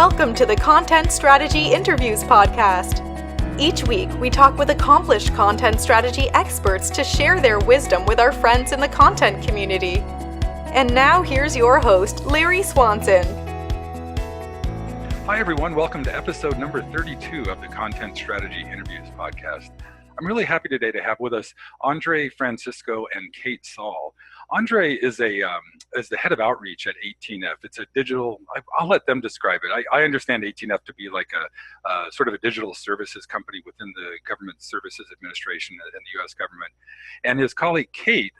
Welcome to the Content Strategy Interviews podcast. Each week, we talk with accomplished content strategy experts to share their wisdom with our friends in the content community. And now, here's your host, Larry Swanson. Hi, everyone. Welcome to episode number 32 of the Content Strategy Interviews podcast. I'm really happy today to have with us Andre Francisco and Kate Saul. Andre is the head of outreach at 18F. It's a digital, I'll let them describe it. I understand 18F to be like a sort of a digital services company within the Government Services Administration and the U.S. government. And his colleague Kate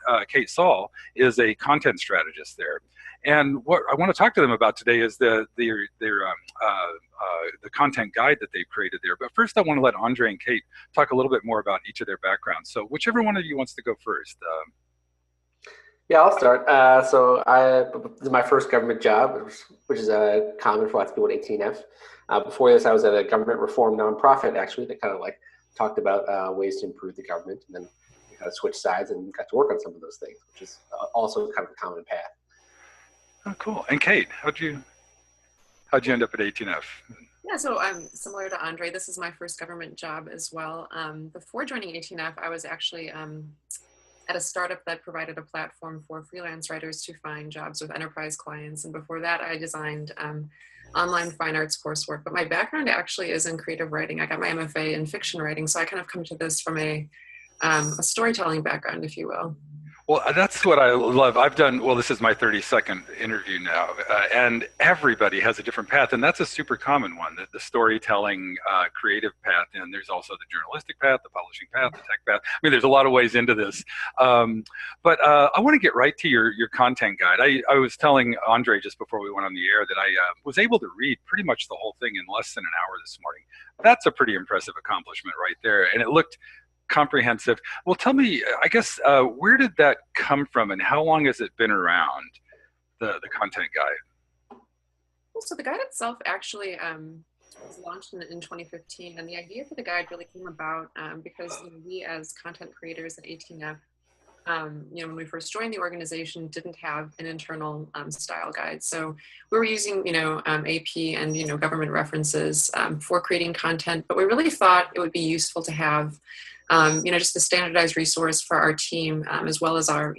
Saul, is a content strategist there. And what I want to talk to them about today is the content guide that they've created there. But first, I want to let Andre and Kate talk a little bit more about each of their backgrounds. So whichever one of you wants to go first. Yeah, I'll start. This is my first government job, which is common for lots of people at 18F. Before this, I was at a government reform nonprofit, actually, that kind of like talked about ways to improve the government. And then we kind of switched sides and got to work on some of those things, which is also kind of a common path. Oh, cool. And Kate, how'd you end up at 18F? Yeah, so I'm similar to Andre. This is my first government job as well. Before joining 18F, I was actually at a startup that provided a platform for freelance writers to find jobs with enterprise clients. And before that, I designed online fine arts coursework. But my background actually is in creative writing. I got my MFA in fiction writing, so I kind of come to this from a storytelling background, if you will. Well, that's what I love. This is my 32nd interview now, and everybody has a different path, and that's a super common one, the storytelling creative path, and there's also the journalistic path, the publishing path, the tech path. I mean, there's a lot of ways into this. But I want to get right to your content guide. I was telling Andre just before we went on the air that I was able to read pretty much the whole thing in less than an hour this morning. That's a pretty impressive accomplishment right there, and it looked comprehensive. Well, tell me, I guess, where did that come from and how long has it been around, the content guide? So the guide itself actually was launched in 2015, and the idea for the guide really came about because we as content creators at 18F, when we first joined the organization, didn't have an internal style guide. So we were using, AP and, government references for creating content, but we really thought it would be useful to have just a standardized resource for our team, as well as our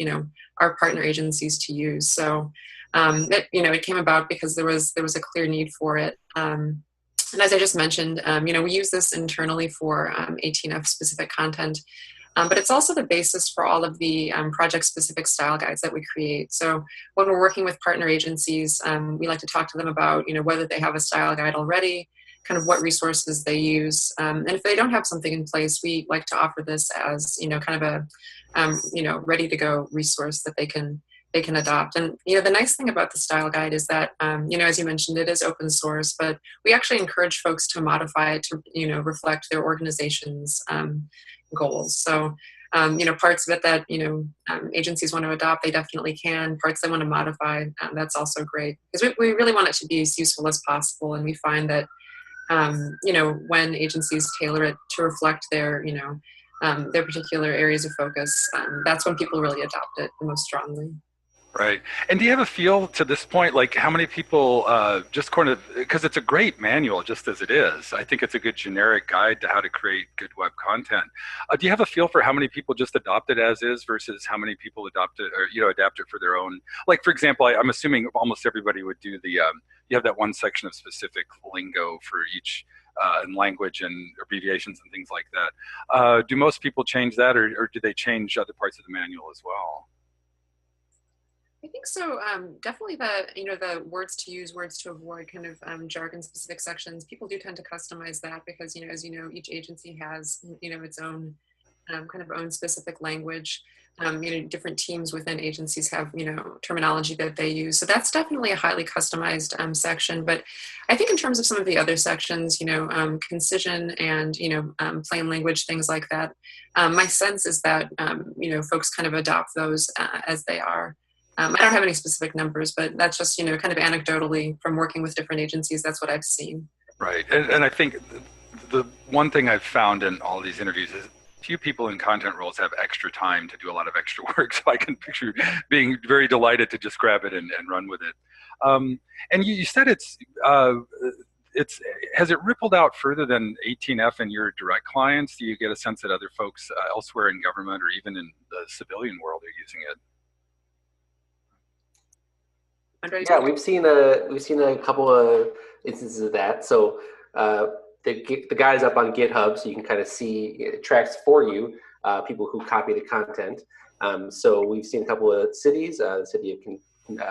partner agencies to use. So, it came about because there was a clear need for it. And as I just mentioned, we use this internally for 18F specific content, but it's also the basis for all of the project specific style guides that we create. So when we're working with partner agencies, we like to talk to them about, whether they have a style guide already, kind of what resources they use. And if they don't have something in place, we like to offer this as, kind of a, ready to go resource that they can adopt. And, the nice thing about the style guide is that, as you mentioned, it is open source, but we actually encourage folks to modify it to, reflect their organization's goals. So, parts of it that, agencies want to adopt, they definitely can. Parts they want to modify, that's also great. Because we really want it to be as useful as possible. And we find that, when agencies tailor it to reflect their particular areas of focus, that's when people really adopt it the most strongly. Right. And do you have a feel to this point, like how many people just kind of, because it's a great manual just as it is. I think it's a good generic guide to how to create good web content. Do you have a feel for how many people just adopt it as is versus how many people adopt it or, adapt it for their own? Like, for example, I'm assuming almost everybody would do you have that one section of specific lingo for each in language and abbreviations and things like that. Do most people change that or do they change other parts of the manual as well? I think so. Definitely the words to use, words to avoid kind of jargon specific sections. People do tend to customize that because, as each agency has, its own kind of own specific language. Different teams within agencies have, terminology that they use. So that's definitely a highly customized section. But I think in terms of some of the other sections, concision and, plain language, things like that, my sense is that, folks kind of adopt those as they are. I don't have any specific numbers, but that's just, kind of anecdotally from working with different agencies, that's what I've seen. Right. And I think the one thing I've found in all these interviews is few people in content roles have extra time to do a lot of extra work. So I can picture being very delighted to just grab it and run with it. And you said it's has it rippled out further than 18F and your direct clients? Do you get a sense that other folks elsewhere in government or even in the civilian world are using it? Yeah, we've seen a couple of instances of that. So the guide is up on GitHub, so you can kind of see it tracks for you people who copy the content. So we've seen a couple of cities, the city of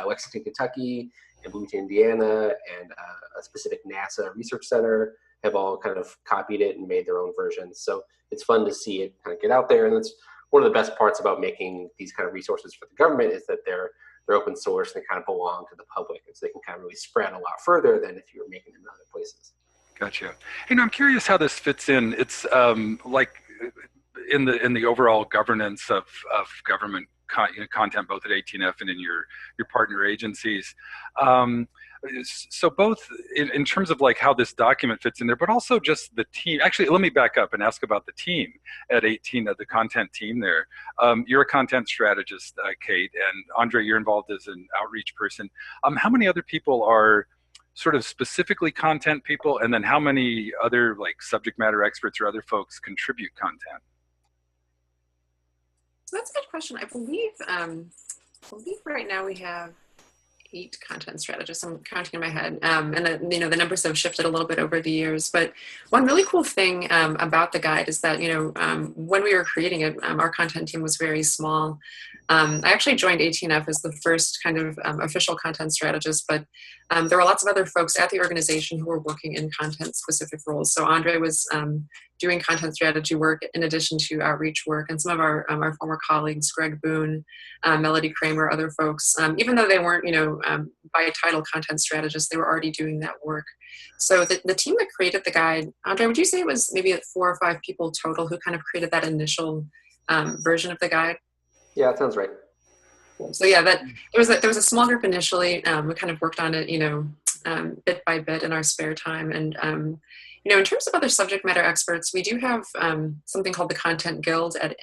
Lexington, Kentucky, and Bloomington, Indiana, and a specific NASA research center have all kind of copied it and made their own versions. So it's fun to see it kind of get out there, and that's one of the best parts about making these kind of resources for the government is that they're open source and they kind of belong to the public, and so they can kind of really spread a lot further than if you were making them in other places. Gotcha. I'm curious how this fits in. It's like in the overall governance of government content, both at 18F and in your partner agencies. So both in terms of like how this document fits in there, but also just the team. Actually, let me back up and ask about the team at 18, the content team there. You're a content strategist, Kate, and Andre, you're involved as an outreach person. How many other people are sort of specifically content people, and then how many other like subject matter experts or other folks contribute content? So that's a good question. I believe right now we have 8 content strategists. I'm counting in my head, and the numbers have shifted a little bit over the years. But one really cool thing about the guide is that when we were creating it, our content team was very small. I actually joined 18F as the first kind of official content strategist, but there were lots of other folks at the organization who were working in content-specific roles. So Andre was doing content strategy work in addition to outreach work, and some of our former colleagues, Greg Boone, Melody Kramer, other folks, even though they weren't, by title content strategists, they were already doing that work. So the team that created the guide, Andre, would you say it was maybe 4 or 5 people total who kind of created that initial version of the guide? Yeah, that sounds right. So yeah, there was a small group initially. We kind of worked on it, bit by bit in our spare time. And in terms of other subject matter experts, we do have something called the Content Guild at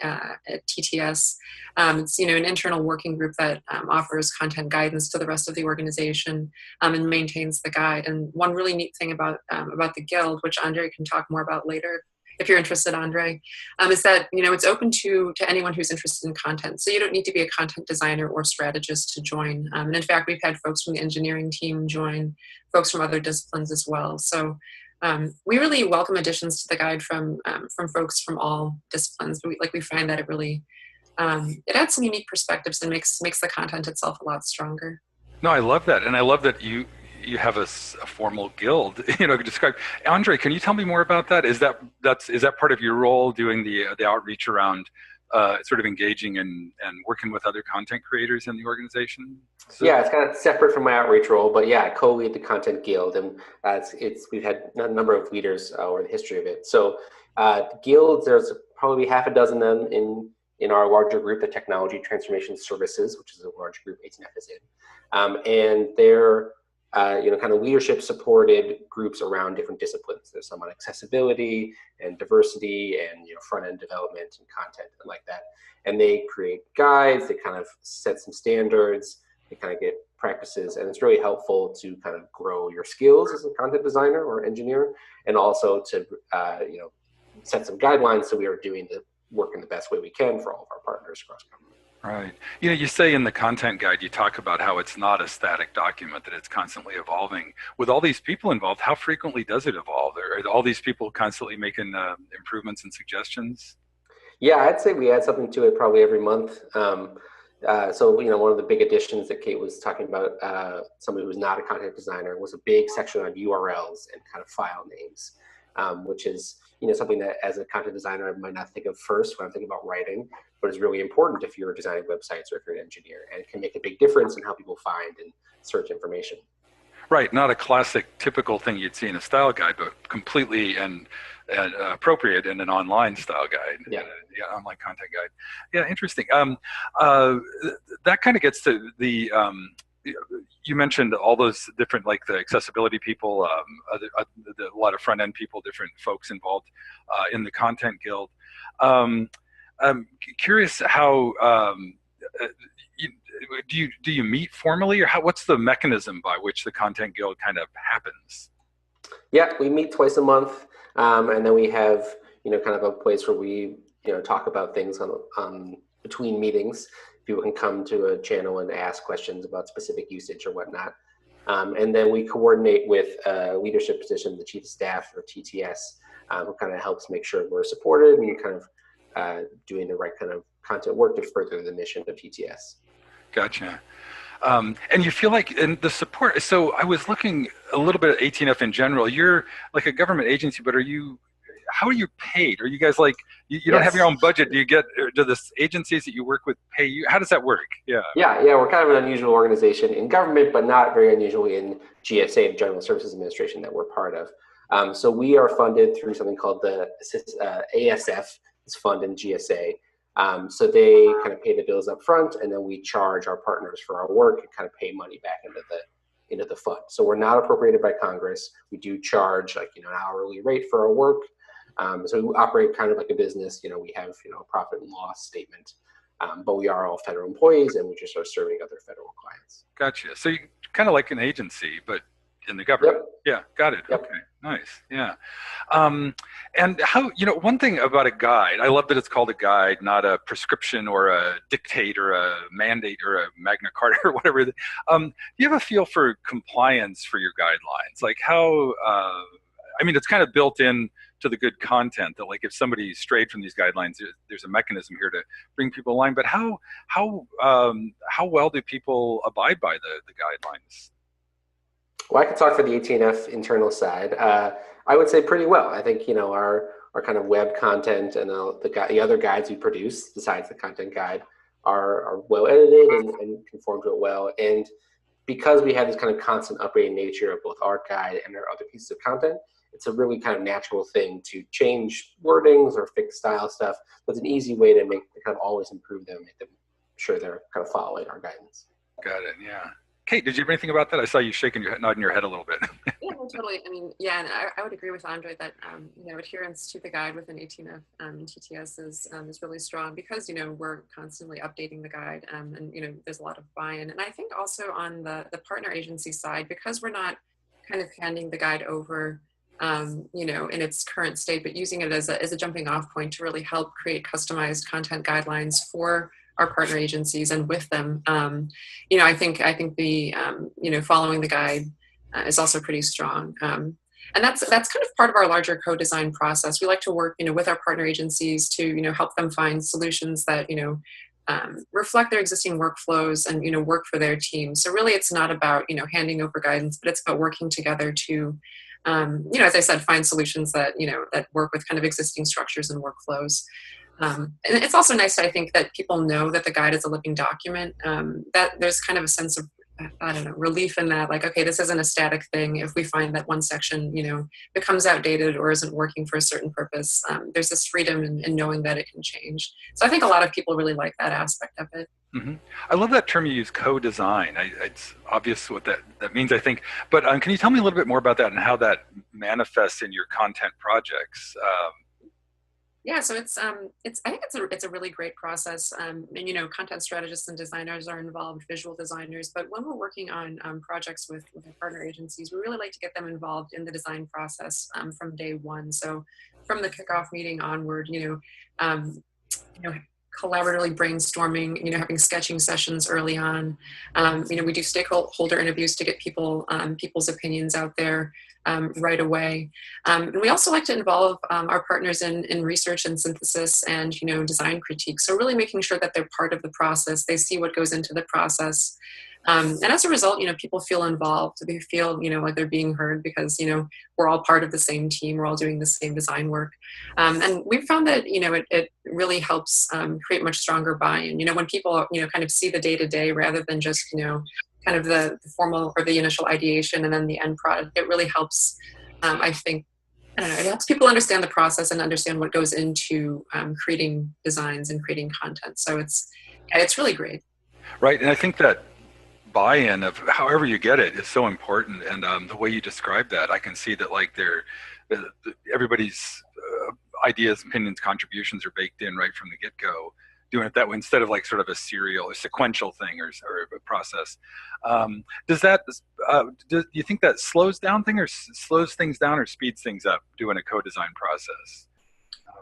TTS. It's an internal working group that offers content guidance to the rest of the organization and maintains the guide. And one really neat thing about the Guild, which Andre can talk more about later, if you're interested, Andre, is that it's open to anyone who's interested in content. So you don't need to be a content designer or strategist to join. And in fact, we've had folks from the engineering team join, folks from other disciplines as well. So we really welcome additions to the guide from folks from all disciplines. We find that it really it adds some unique perspectives and makes the content itself a lot stronger. No, I love that, and I love that you have a formal guild. Describe. Andre, can you tell me more about that? Is that part of your role, doing the outreach around sort of engaging and working with other content creators in the organization? So, yeah, it's kind of separate from my outreach role, but yeah, I co-lead the Content Guild, and we've had a number of leaders over the history of it. So the guilds, there's probably 6 of them in our larger group, the Technology Transformation Services, which is a large group 18F is in, and they're kind of leadership supported groups around different disciplines. There's some on accessibility and diversity and front end development and content and like that. And they create guides, they kind of set some standards, they kind of get practices, and it's really helpful to kind of grow your skills as a content designer or engineer, and also to set some guidelines so we are doing the work in the best way we can for all of our partners across government. Right. You say in the content guide, you talk about how it's not a static document, that it's constantly evolving. With all these people involved, how frequently does it evolve? Are all these people constantly making improvements and suggestions? Yeah, I'd say we add something to it probably every month. So one of the big additions that Kate was talking about, somebody who's not a content designer, was a big section on URLs and kind of file names, which is something that as a content designer I might not think of first when I'm thinking about writing, but it's really important if you're designing websites or if you're an engineer, and it can make a big difference in how people find and search information. Right, not a classic typical thing you'd see in a style guide, but completely and appropriate in an online style guide. Yeah, online content guide. Yeah, interesting. That kind of gets to the you mentioned all those different, like the accessibility people, a lot of front end people, different folks involved in the Content Guild. I'm curious how do you meet formally, or what's the mechanism by which the Content Guild kind of happens? Yeah, we meet twice a month, and then we have kind of a place where we talk about things on between meetings. People can come to a channel and ask questions about specific usage or whatnot, and then we coordinate with a leadership position, the chief of staff or TTS, who kind of helps make sure we're supported and kind of doing the right kind of content work to further the mission of TTS. Gotcha. And you feel like in the support, so I was looking a little bit at 18F in general. You're like a government agency, but how are you paid? Are you guys like, you don't have your own budget? Do the agencies that you work with pay you? How does that work? Yeah. Yeah, we're kind of an unusual organization in government, but not very unusual in GSA, the General Services Administration, that we're part of. So we are funded through something called the ASF, it's fund in GSA. So they kind of pay the bills up front, and then we charge our partners for our work and kind of pay money back into the fund. So we're not appropriated by Congress. We do charge an hourly rate for our work. So we operate kind of like a business. We have a profit and loss statement, but we are all federal employees, and we just are serving other federal clients. Gotcha. So you kind of like an agency, but in the government. Yep. Yeah, got it. Yep. Okay, nice. Yeah. And how, one thing about a guide, I love that it's called a guide, not a prescription or a dictate or a mandate or a Magna Carta or whatever. Do you have a feel for compliance for your guidelines? Like how, it's kind of built in to the good content that like if somebody strayed from these guidelines, there's a mechanism here to bring people in line. But how well do people abide by the guidelines? Well, I can talk for the 18F internal side. I would say pretty well. I think our kind of web content and the other guides we produce, besides the content guide, are well edited and conform to it well. And because we have this kind of constant updating nature of both our guide and our other pieces of content, it's a really kind of natural thing to change wordings or fix style stuff. But it's an easy way to kind of always improve them, make them sure they're kind of following our guidance. Got it. Yeah. Kate, did you have anything about that? I saw you nodding your head a little bit. Yeah, no, totally. And I would agree with Andre that adherence to the guide within 18F and TTS is really strong because we're constantly updating the guide and there's a lot of buy-in. And I think also on the partner agency side, because we're not kind of handing the guide over in its current state, but using it as a jumping off point to really help create customized content guidelines for our partner agencies and with them. I think the following the guide is also pretty strong. And that's kind of part of our larger co-design process. We like to work, with our partner agencies to, help them find solutions that, reflect their existing workflows and, work for their team. So really it's not about, handing over guidance, but it's about working together to, as I said, find solutions that, that work with kind of existing structures and workflows. And it's also nice, I think, that people know that the guide is a living document, that there's kind of a sense of, relief in that, like, okay, this isn't a static thing. If we find that one section, becomes outdated or isn't working for a certain purpose, there's this freedom in knowing that it can change. So I think a lot of people really like that aspect of it. Mm-hmm. I love that term you use, co-design. It's obvious what that means, I think. But can you tell me a little bit more about that and how that manifests in your content projects? Yeah, so it's I think it's a really great process. And content strategists and designers are involved, visual designers. But when we're working on projects with our partner agencies, we really like to get them involved in the design process from day one. So from the kickoff meeting onward, collaboratively brainstorming, having sketching sessions early on. We do stakeholder interviews to get people's opinions out there right away. And we also like to involve our partners in research and synthesis and, design critique. So really making sure that they're part of the process, they see what goes into the process. And as a result, people feel involved. They feel, like they're being heard because, we're all part of the same team. We're all doing the same design work. And we've found that, it really helps create much stronger buy-in. When people, kind of see the day-to-day rather than just, kind of the formal or the initial ideation and then the end product, it really helps, I think, it helps people understand the process and understand what goes into creating designs and creating content. So it's really great. Right. And I think that buy-in of however you get it is so important. And the way you describe that, I can see that like everybody's ideas, opinions, contributions are baked in right from the get-go, doing it that way instead of like sort of a serial or sequential thing or a process. Does that do you think that slows down slows things down or speeds things up doing a co-design process?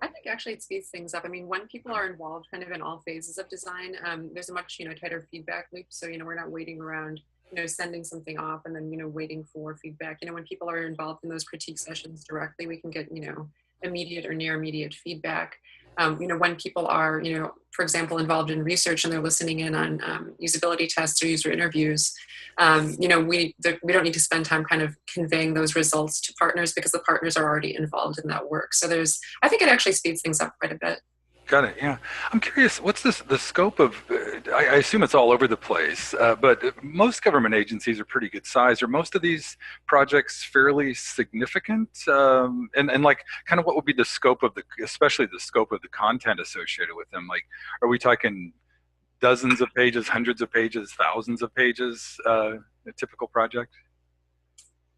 I think actually it speeds things up. I mean, when people are involved kind of in all phases of design, there's a much, tighter feedback loop. So, we're not waiting around, sending something off and then, waiting for feedback. When people are involved in those critique sessions directly, we can get, immediate or near immediate feedback. When people are, for example, involved in research and they're listening in on usability tests or user interviews, we don't need to spend time kind of conveying those results to partners because the partners are already involved in that work. So I think it actually speeds things up quite a bit. Got it. Yeah, I'm curious. What's the scope of? I assume it's all over the place, but most government agencies are pretty good size. Are most of these projects fairly significant? And like, kind of, what would be the scope of especially the scope of the content associated with them? Like, are we talking dozens of pages, hundreds of pages, thousands of pages? A typical project?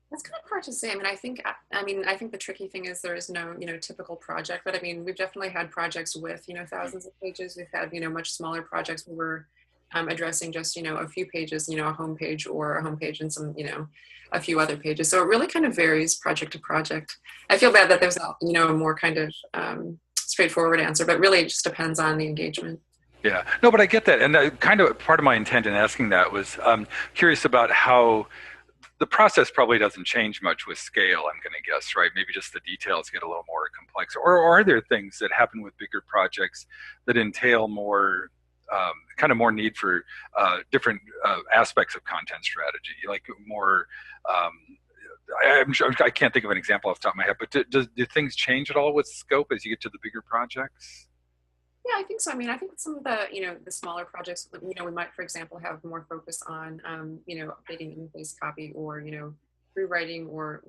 That's kind of hard to say. I think the tricky thing is there is no, typical project, but we've definitely had projects with, thousands of pages. We've had, much smaller projects where we're addressing just, a few pages, a home page or a home page and some, a few other pages. So it really kind of varies project to project. I feel bad that there's, a more kind of straightforward answer, but really it just depends on the engagement. Yeah, no, but I get that. And kind of part of my intent in asking that was curious about how the process probably doesn't change much with scale, I'm going to guess, right? Maybe just the details get a little more complex. Or are there things that happen with bigger projects that entail more, kind of more need for different aspects of content strategy, like more, I'm sure, I can't think of an example off the top of my head, but do things change at all with scope as you get to the bigger projects? Yeah, I think so. I think some of the, the smaller projects, we might, for example, have more focus on, updating interface copy or, rewriting or,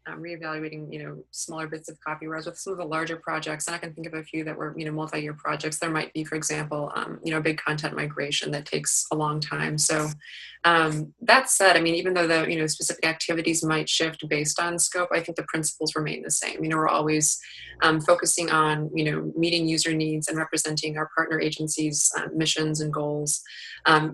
reevaluating, smaller bits of copy. Whereas with some of the larger projects, and I can think of a few that were, multi-year projects, there might be, for example, big content migration that takes a long time. So that said, even though the, specific activities might shift based on scope, I think the principles remain the same. We're always focusing on, meeting user needs and representing our partner agencies' missions and goals,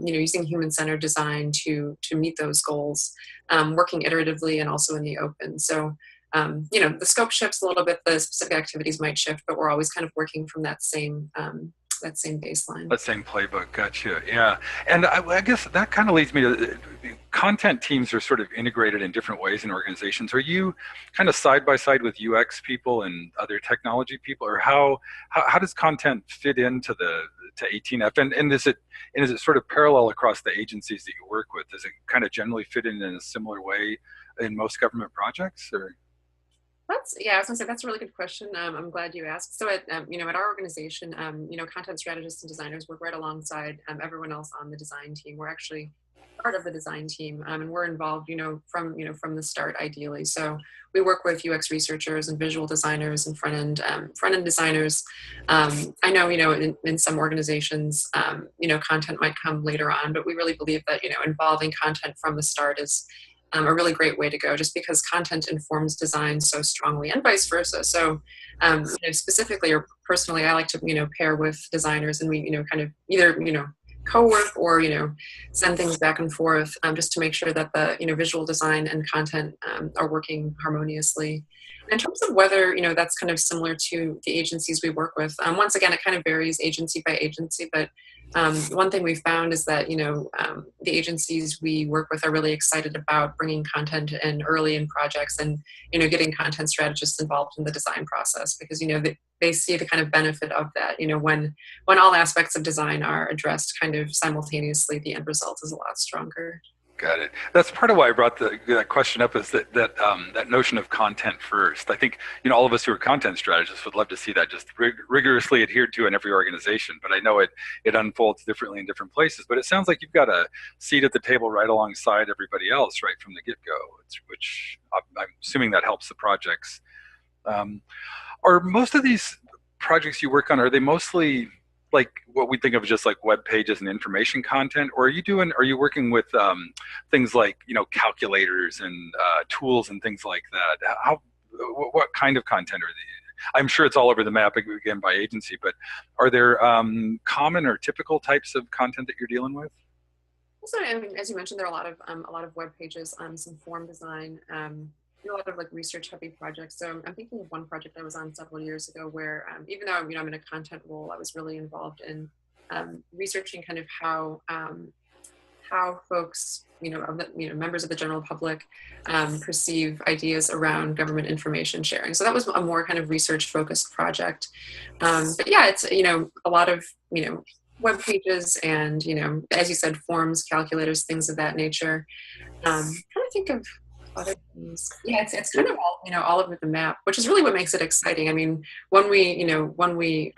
using human-centered design to meet those goals, working iteratively and also in the open. So, the scope shifts a little bit, the specific activities might shift, but we're always kind of working from that same baseline. That same playbook, gotcha. Yeah, and I guess that kind of leads me to content teams are sort of integrated in different ways in organizations. Are you kind of side by side with UX people and other technology people, or how does content fit into to 18F? And is it sort of parallel across the agencies that you work with? Does it kind of generally fit in a similar way in most government projects, or? I was gonna say that's a really good question. I'm glad you asked. So at our organization, content strategists and designers work right alongside everyone else on the design team. We're actually part of the design team, and we're involved, from the start, ideally. So we work with UX researchers and visual designers and front end designers. I know, in some organizations, content might come later on, but we really believe that, involving content from the start is a really great way to go, just because content informs design so strongly and vice versa. So specifically or personally, I like to, pair with designers, and we, kind of either, co-work or, send things back and forth just to make sure that the, visual design and content are working harmoniously. In terms of whether, that's kind of similar to the agencies we work with, once again, it kind of varies agency by agency, but one thing we've found is that, the agencies we work with are really excited about bringing content in early in projects and, getting content strategists involved in the design process, because, they see the kind of benefit of that. When all aspects of design are addressed kind of simultaneously, the end result is a lot stronger. Got it. That's part of why I brought that question up, is that notion of content first. I think, all of us who are content strategists would love to see that just rigorously adhered to in every organization, but I know it unfolds differently in different places. But it sounds like you've got a seat at the table right alongside everybody else right from the get-go, which I'm assuming that helps the projects. Are most of these projects you work on, are they mostly like what we think of as just like web pages and information content, or are you working with things like calculators and tools and things like that? What kind of content are these? I'm sure it's all over the map again by agency, but are there common or typical types of content that you're dealing with? Also, I mean, as you mentioned, there are a lot of web pages, some form design, a lot of like research heavy projects. So I'm thinking of one project I was on several years ago where even though I'm in a content role, I was really involved in researching kind of how folks, members of the general public perceive ideas around government information sharing. So that was a more kind of research focused project. But yeah, it's, a lot of, web pages and, as you said, forms, calculators, things of that nature. Trying to think of other things. Yeah, it's kind of all over the map, which is really what makes it exciting. I mean, when we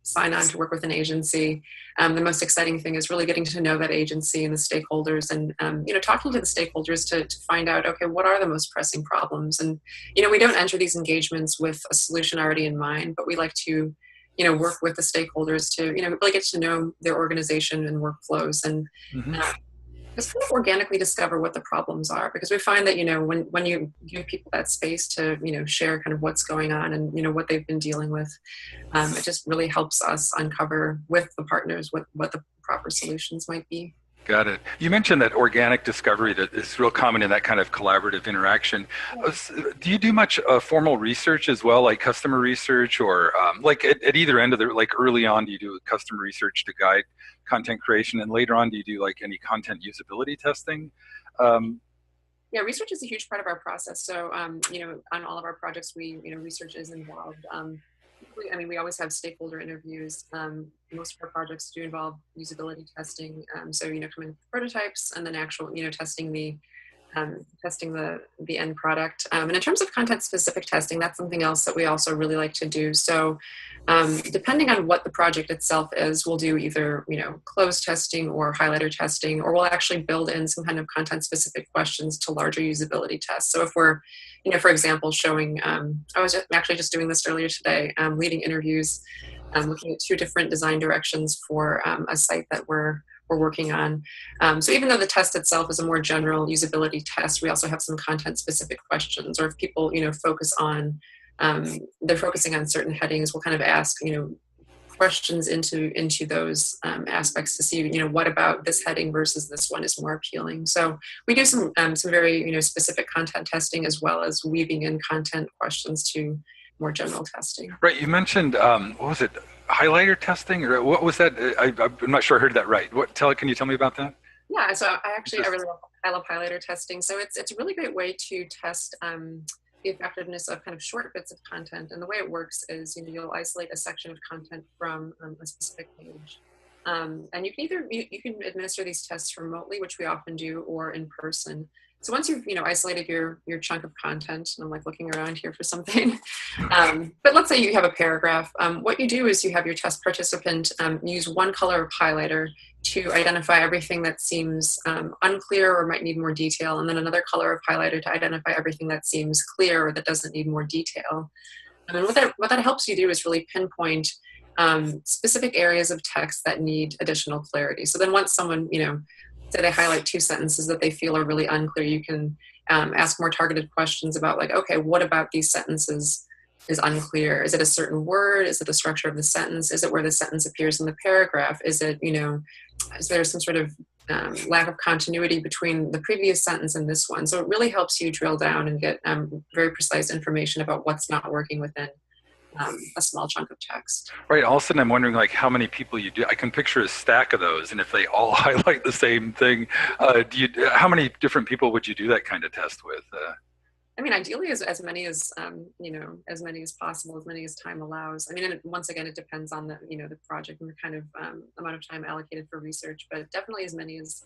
sign on to work with an agency, the most exciting thing is really getting to know that agency and the stakeholders, and talking to the stakeholders to find out, okay, what are the most pressing problems? And we don't enter these engagements with a solution already in mind, but we like to work with the stakeholders to really get to know their organization and workflows, and just kind of organically discover what the problems are, because we find that when you give people that space to share kind of what's going on and what they've been dealing with, it just really helps us uncover with the partners what the proper solutions might be. Got it. You mentioned that organic discovery that is real common in that kind of collaborative interaction. Do you do much formal research as well, like customer research, or like at either end of the, like early on, do you do customer research to guide content creation, and later on, do you do like any content usability testing? Yeah, research is a huge part of our process. So, on all of our projects, research is involved. We always have stakeholder interviews. Most of our projects do involve usability testing. So, coming with prototypes and then actual, testing the end product. And in terms of content specific testing, that's something else that we also really like to do. So, depending on what the project itself is, we'll do either, closed testing or highlighter testing, or we'll actually build in some kind of content specific questions to larger usability tests. So if we're, for example, showing, I was actually just doing this earlier today, leading interviews, looking at 2 different design directions for a site that we're working on. So even though the test itself is a more general usability test, we also have some content specific questions, or if people, focus on, they're focusing on certain headings, we'll kind of ask, questions into those aspects to see, what about this heading versus this one is more appealing. So we do some very, specific content testing, as well as weaving in content questions to more general testing. Right. You mentioned, what was it? Highlighter testing, or what was that? I'm not sure I heard that right. Can you tell me about that? Yeah, so I love highlighter testing. So it's a really great way to test the effectiveness of kind of short bits of content. And the way it works is, you'll isolate a section of content from a specific page. And you can you can administer these tests remotely, which we often do, or in person. So once you've isolated your chunk of content, and I'm like looking around here for something, but let's say you have a paragraph. What you do is you have your test participant use one color of highlighter to identify everything that seems unclear or might need more detail, and then another color of highlighter to identify everything that seems clear or that doesn't need more detail. And what that helps you do is really pinpoint specific areas of text that need additional clarity. So then once someone, say they highlight 2 sentences that they feel are really unclear, you can ask more targeted questions about, like, okay, what about these sentences is unclear? Is it a certain word? Is it the structure of the sentence? Is it where the sentence appears in the paragraph? Is it, is there some sort of lack of continuity between the previous sentence and this one? So it really helps you drill down and get very precise information about what's not working within a small chunk of text. Right. All of a sudden, I'm wondering, like, how many people you do. I can picture a stack of those, and if they all highlight the same thing, how many different people would you do that kind of test with? I mean, ideally, as many as as many as possible, as many as time allows. I mean, and once again, it depends on the the project and the kind of amount of time allocated for research, but definitely as many as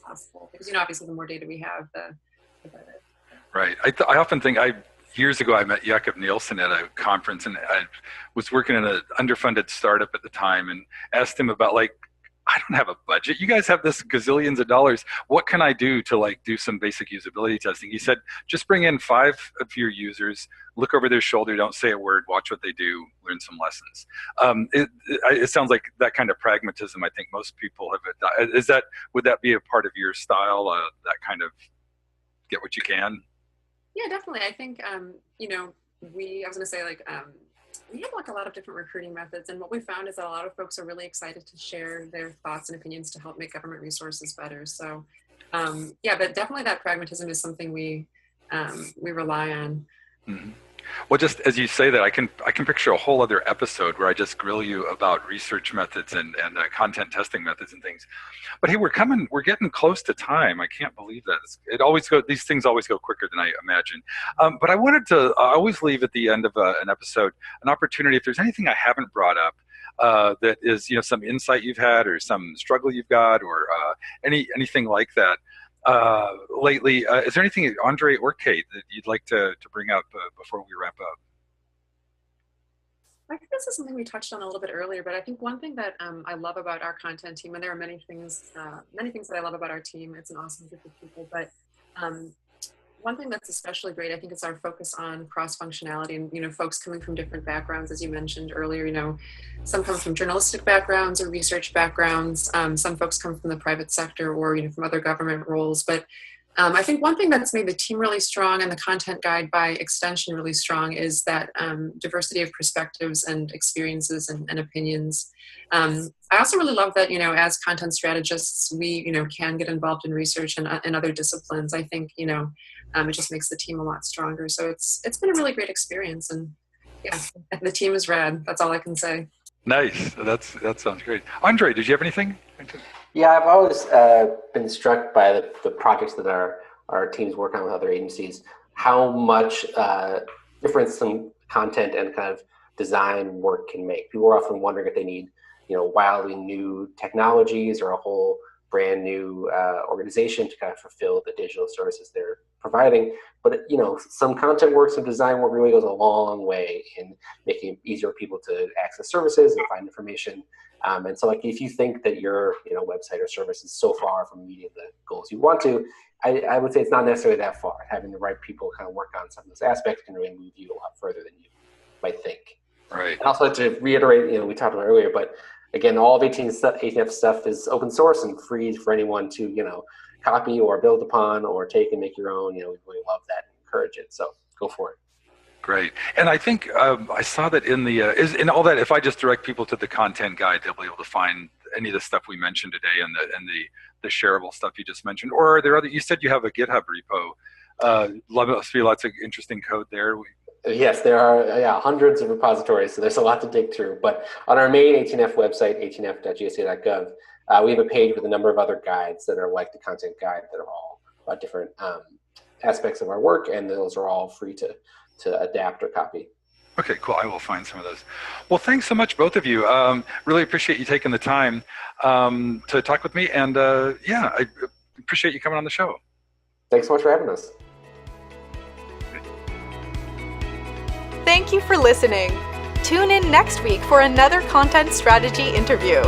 possible, because obviously the more data we have, the better. Right. I often think years ago, I met Jakob Nielsen at a conference, and I was working in an underfunded startup at the time, and asked him about, like, I don't have a budget. You guys have this gazillions of dollars. What can I do to, like, do some basic usability testing? He said, just bring in 5 of your users, look over their shoulder, don't say a word, watch what they do, learn some lessons. It sounds like that kind of pragmatism, I think most people have. Would that be a part of your style, that kind of get what you can? Yeah, definitely. I think, I was going to say, like, we have like a lot of different recruiting methods, and what we found is that a lot of folks are really excited to share their thoughts and opinions to help make government resources better. So yeah, but definitely that pragmatism is something we rely on. Mm-hmm. Well, just as you say that, I can picture a whole other episode where I just grill you about research methods and content testing methods and things. But hey, we're getting close to time. I can't believe that. These things always go quicker than I imagine. But I wanted to always leave at the end of an episode an opportunity, if there's anything I haven't brought up that is, some insight you've had or some struggle you've got or anything like that. Lately, is there anything, Andre or Kate, that you'd like to bring up before we wrap up? I think this is something we touched on a little bit earlier, but I think one thing that I love about our content team, and there are many things that I love about our team. It's an awesome group of people, but one thing that's especially great, I think, is our focus on cross-functionality and, folks coming from different backgrounds, as you mentioned earlier. Some come from journalistic backgrounds or research backgrounds. Some folks come from the private sector or, from other government roles. But I think one thing that's made the team really strong and the content guide by extension really strong is that diversity of perspectives and experiences and opinions. I also really love that, as content strategists, we, can get involved in research and other disciplines. I think, it just makes the team a lot stronger. So it's been a really great experience, and yeah, the team is rad. That's all I can say. Nice. That sounds great. Andre, did you have anything? Yeah, I've always been struck by the projects that our teams work on with other agencies, how much difference some content and kind of design work can make. People are often wondering if they need, wildly new technologies or a whole brand new organization to kind of fulfill the digital services they're providing. But, some content work, some design work really goes a long way in making it easier for people to access services and find information. And so, if you think that your website or service is so far from meeting the goals you want to, I would say it's not necessarily that far. Having the right people kind of work on some of those aspects can really move you a lot further than you might think. Right. And also to reiterate, we talked about it earlier, but again, all of 18F stuff is open source and free for anyone to copy or build upon or take and make your own. We really love that and encourage it. So go for it. Great. And I think I saw that in in all that, if I just direct people to the content guide, they'll be able to find any of the stuff we mentioned today and the shareable stuff you just mentioned. Or are there other, you said you have a GitHub repo. Must be lots of interesting code there. Yes, there are hundreds of repositories, so there's a lot to dig through. But on our main 18F website, 18f.gsa.gov, we have a page with a number of other guides that are like the content guide that are all about different aspects of our work, and those are all free to adapt or copy. Okay, cool. I will find some of those. Well, thanks so much, both of you. Really appreciate you taking the time to talk with me, and I appreciate you coming on the show. Thanks so much for having us. Thank you for listening. Tune in next week for another content strategy interview.